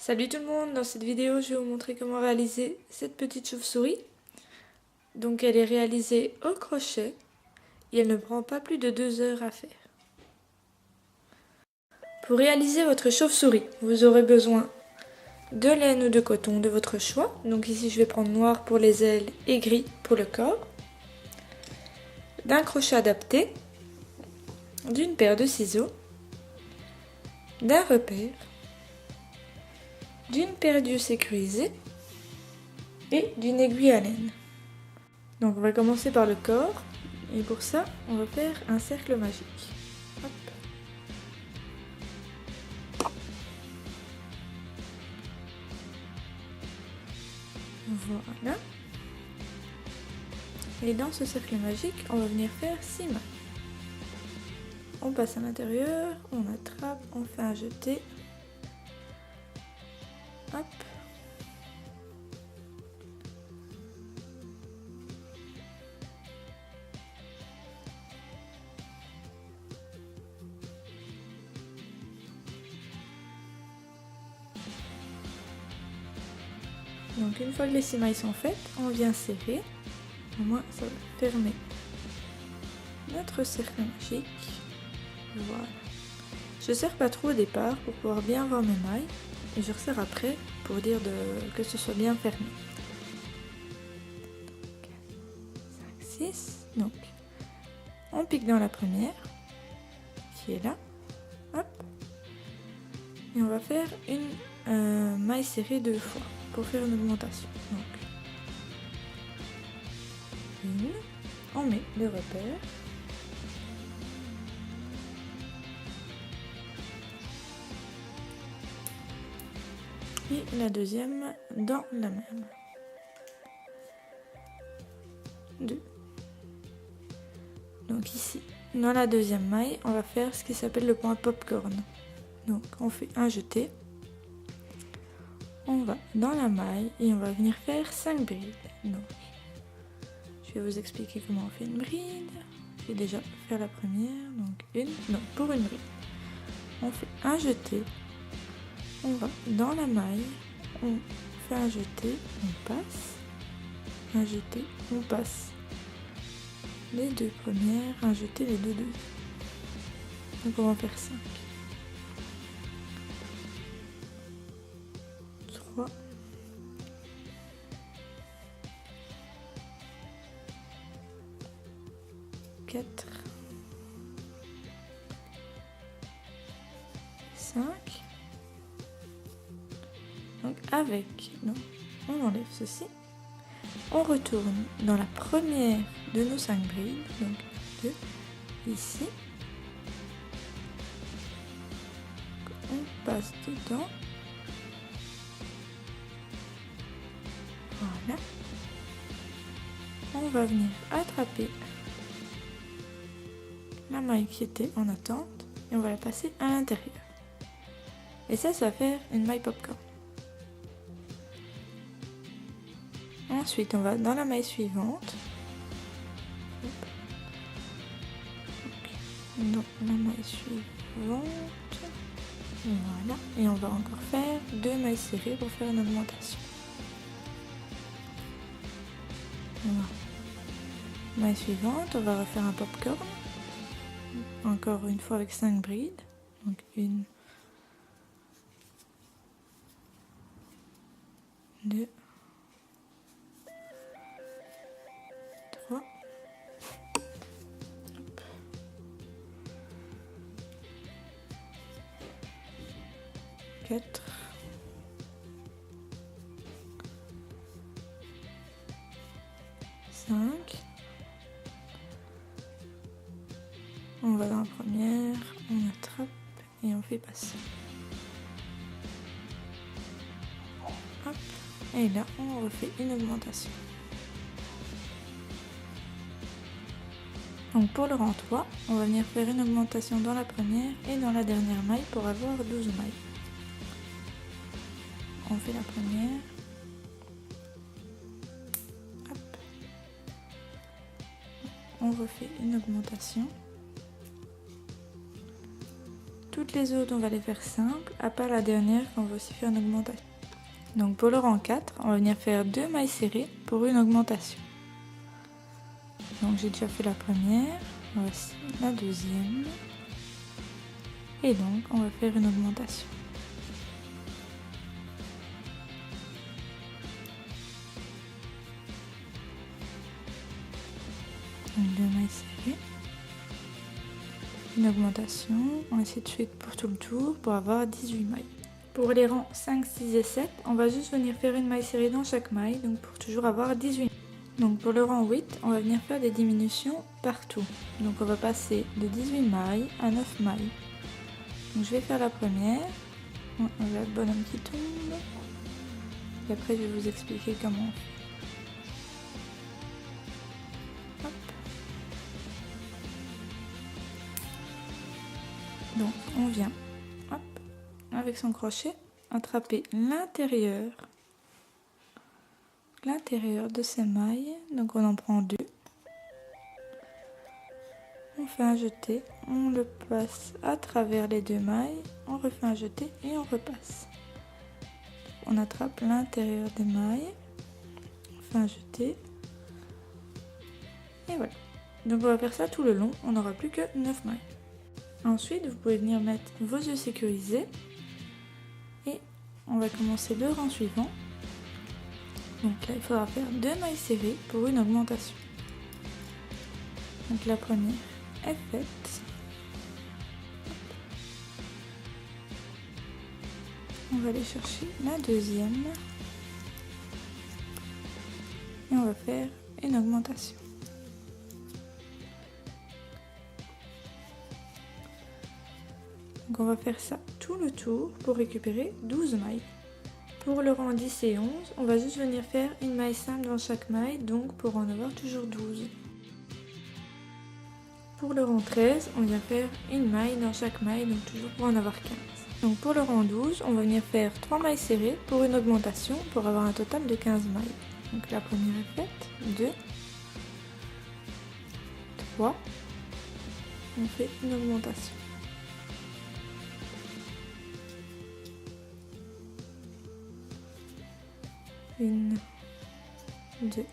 Salut tout le monde, dans cette vidéo je vais vous montrer comment réaliser cette petite chauve-souris. Donc elle est réalisée au crochet et elle ne prend pas plus de 2 heures à faire. Pour réaliser votre chauve-souris, vous aurez besoin de laine ou de coton de votre choix. Donc ici je vais prendre noir pour les ailes et gris pour le corps. D'un crochet adapté, d'une paire de ciseaux, d'un repère, d'une paire d'yeux sécurisés et d'une aiguille à laine. Donc on va commencer par le corps et pour ça on va faire un cercle magique. Hop. Voilà. Et dans ce cercle magique on va venir faire 6 mailles. On passe à l'intérieur, on attrape, on fait un jeté. Hop. Donc une fois que les 6 mailles sont faites, on vient serrer. Au moins ça va fermer notre cercle magique. Voilà. Je serre pas trop au départ pour pouvoir bien voir mes mailles. Et je resserre après pour dire que ce soit bien fermé. 5, 6. Donc on pique dans la première qui est là. Hop. Et on va faire une maille serrée 2 fois pour faire une augmentation. Donc, on met le repère. Et la deuxième dans la même. 2. Donc ici, dans la deuxième maille, on va faire ce qui s'appelle le point popcorn. Donc on fait un jeté. On va dans la maille et on va venir faire 5 brides. Donc, je vais vous expliquer comment on fait une bride. Je vais déjà faire la première. Donc pour une bride, on fait un jeté. On va dans la maille, on fait un jeté, on passe, un jeté, on passe les 2 premières, un jeté, les 2 deuxièmes. Donc on va en faire 5. 3. 4. 5. Donc on enlève ceci. On retourne dans la première de nos 5 brides, donc 2, ici. On passe dedans. Voilà. On va venir attraper la maille qui était en attente et on va la passer à l'intérieur. Et ça va faire une maille popcorn. Ensuite, on va dans la maille suivante. Donc, dans la maille suivante. Voilà. Et on va encore faire 2 mailles serrées pour faire une augmentation. Voilà. Maille suivante, on va refaire un popcorn. Encore une fois avec 5 brides. Donc 1, 2, 3. 4. 5. On va dans la première, on attrape et on fait passer. Hop. Et là, on refait une augmentation. Donc pour le rentroi, on va venir faire une augmentation dans la première et dans la dernière maille pour avoir 12 mailles. On fait la première. Hop. On refait une augmentation. Toutes les autres, on va les faire simples, à part la dernière qu'on va aussi faire une augmentation. Donc pour le rang 4, on va venir faire 2 mailles serrées pour une augmentation. Donc j'ai déjà fait la première, voici la deuxième. Et donc on va faire une augmentation. Donc 2 mailles serrées. Une augmentation, ainsi de suite pour tout le tour pour avoir 18 mailles. Pour les rangs 5, 6 et 7, on va juste venir faire une maille serrée dans chaque maille, donc pour toujours avoir 18 mailles. Donc pour le rang 8, on va venir faire des diminutions partout. Donc on va passer de 18 mailles à 9 mailles. Donc je vais faire la première, on a le bonhomme qui tombe, et après je vais vous expliquer comment on fait. Hop. Donc on vient, hop, avec son crochet, attraper l'intérieur de ces mailles. Donc on en prend 2. On fait un jeté, on le passe à travers les 2 mailles, on refait un jeté et on repasse. On attrape l'intérieur des mailles, on fait un jeté et voilà. Donc on va faire ça tout le long, on n'aura plus que 9 mailles. Ensuite, vous pouvez venir mettre vos œufs sécurisés et on va commencer le rang suivant. Donc là, il faudra faire 2 mailles serrées pour une augmentation. Donc la première est faite. On va aller chercher la deuxième et on va faire une augmentation. Donc on va faire ça tout le tour pour récupérer 12 mailles. Pour le rang 10 et 11, on va juste venir faire une maille simple dans chaque maille, donc pour en avoir toujours 12. Pour le rang 13, on vient faire une maille dans chaque maille, donc toujours pour en avoir 15. Donc pour le rang 12, on va venir faire 3 mailles serrées pour une augmentation pour avoir un total de 15 mailles. Donc la première est faite, 2, 3, on fait une augmentation. Une, 2,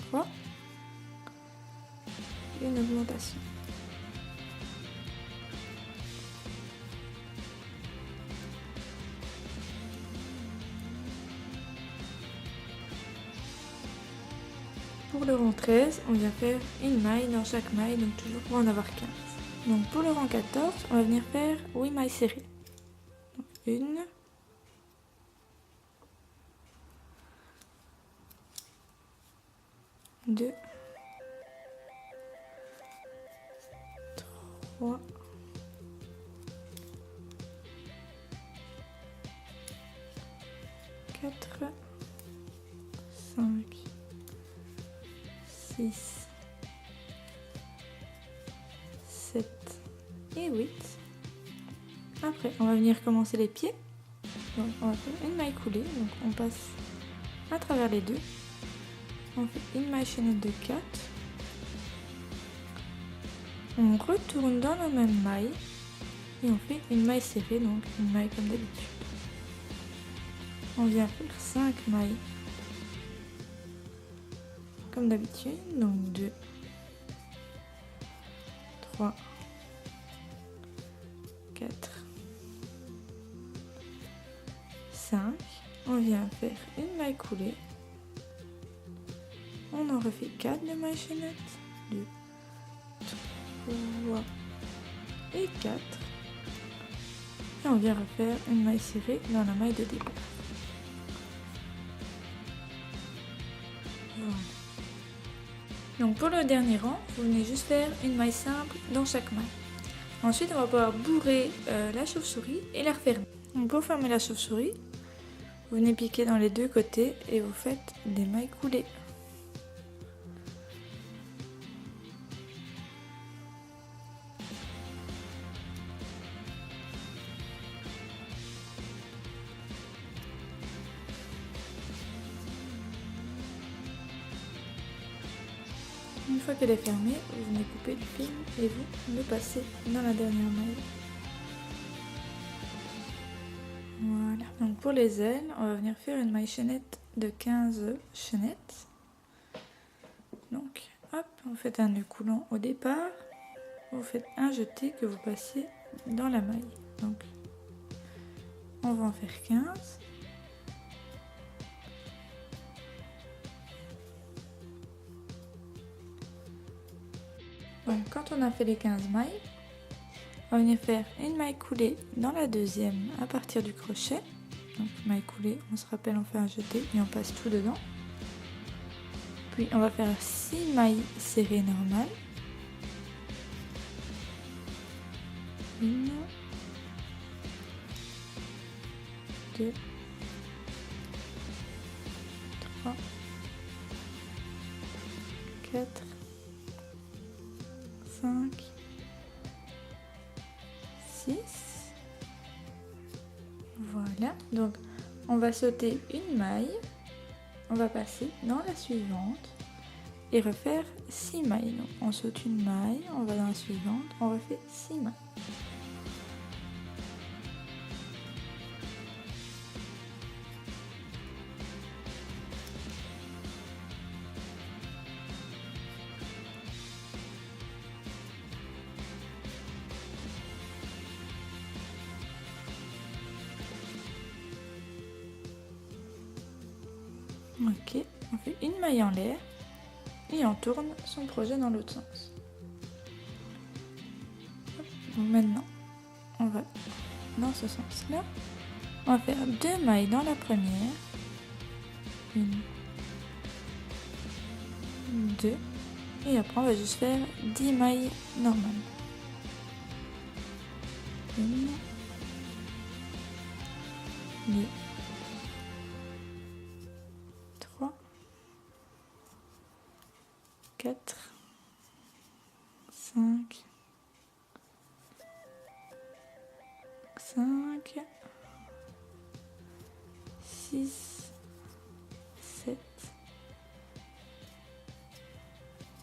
3, une augmentation. Pour le rang 13, on vient faire une maille dans chaque maille, donc toujours pour en avoir 15. Donc pour le rang 14, on va venir faire 8 mailles serrées. Donc, 1, 2, 3, 4, 5, 6, 7 et 8. Après, on va venir commencer les pieds. Donc, on va faire une maille coulée. Donc, on passe à travers les deux. On fait une maille chaînette de 4. On retourne dans la même maille. Et on fait une maille serrée, donc une maille comme d'habitude. On vient faire 5 mailles comme d'habitude. Donc 2, 3, 4, 5. On vient faire une maille coulée. On en refait 4 de mailles chaînettes. 2, 3 et 4. Et on vient refaire une maille serrée dans la maille de départ. Voilà. Donc pour le dernier rang, vous venez juste faire une maille simple dans chaque maille. Ensuite, on va pouvoir bourrer la chauve-souris et la refermer. Donc pour fermer la chauve-souris, vous venez piquer dans les deux côtés et vous faites des mailles coulées. fois qu'elle est fermée, vous venez couper le fil et vous le passez dans la dernière maille. Voilà. Donc pour les ailes, on va venir faire une maille chaînette de 15 chaînettes. Donc hop, vous faites un nœud coulant au départ, vous faites un jeté que vous passez dans la maille. Donc on va en faire 15. Donc quand on a fait les 15 mailles, on va venir faire une maille coulée dans la deuxième à partir du crochet. Donc maille coulée, on se rappelle, on fait un jeté et on passe tout dedans. Puis on va faire 6 mailles serrées normales. 1, 2, 3, 4, 5, 6. Voilà, donc on va sauter une maille, on va passer dans la suivante et refaire 6 mailles. Donc on saute une maille, on va dans la suivante, on refait 6 mailles. Ok, on fait une maille en l'air et on tourne son projet dans l'autre sens. Donc maintenant, on va dans ce sens-là. On va faire 2 mailles dans la première. 1, 2. Et après, on va juste faire 10 mailles normales. 1, 2, 3, 4, 5, 6, 7,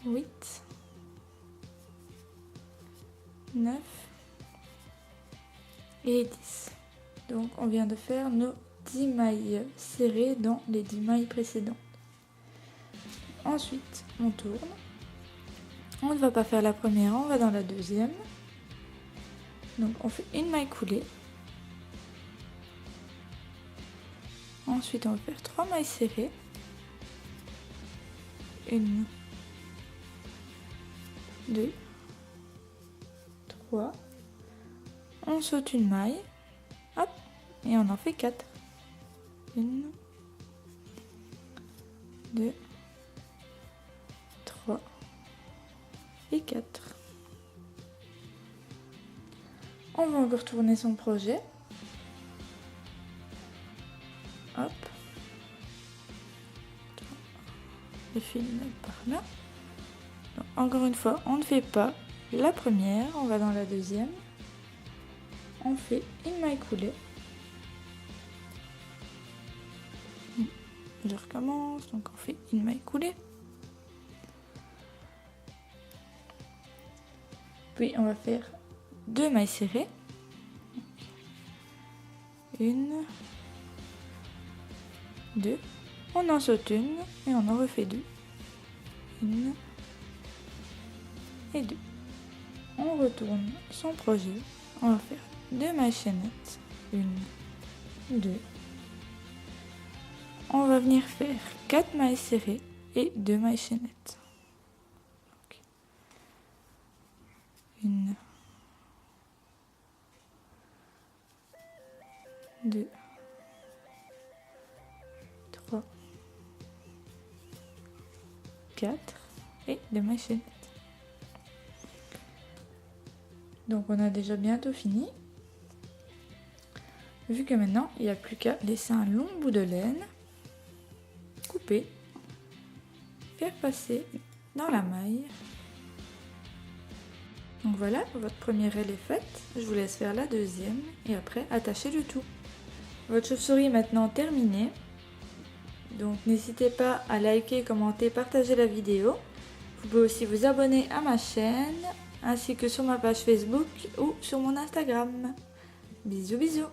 8, 9 et 10. Donc on vient de faire nos 10 mailles serrées dans les 10 mailles précédentes. Ensuite, on tourne. On ne va pas faire la première, on va dans la deuxième. Donc on fait une maille coulée. Ensuite, on va faire 3 mailles serrées. 1, 2, 3. On saute une maille. Hop, et on en fait 4. 1, 2, 3 et 4. On va encore tourner son projet. Hop. Le fil par là. Donc, encore une fois, on ne fait pas la première, on va dans la deuxième. On fait une maille coulée. Je recommence, donc on fait une maille coulée. Puis on va faire 2 mailles serrées. 1, 2. On en saute une et on en refait 2. 1 et 2. On retourne son projet. On va faire 2 mailles chaînettes. 1, 2. On va venir faire 4 mailles serrées et 2 mailles chaînettes. 1, 2, 3, 4 et 2 mailles chaînettes. Donc on a déjà bientôt fini. Vu que maintenant il n'y a plus qu'à laisser un long bout de laine, couper, faire passer dans la maille. Donc voilà, votre première aile est faite. Je vous laisse faire la deuxième et après attacher le tout. Votre chauve-souris est maintenant terminée. Donc n'hésitez pas à liker, commenter, partager la vidéo Vous pouvez aussi vous abonner à ma chaîne, ainsi que sur ma page Facebook ou sur mon Instagram. Bisous bisous.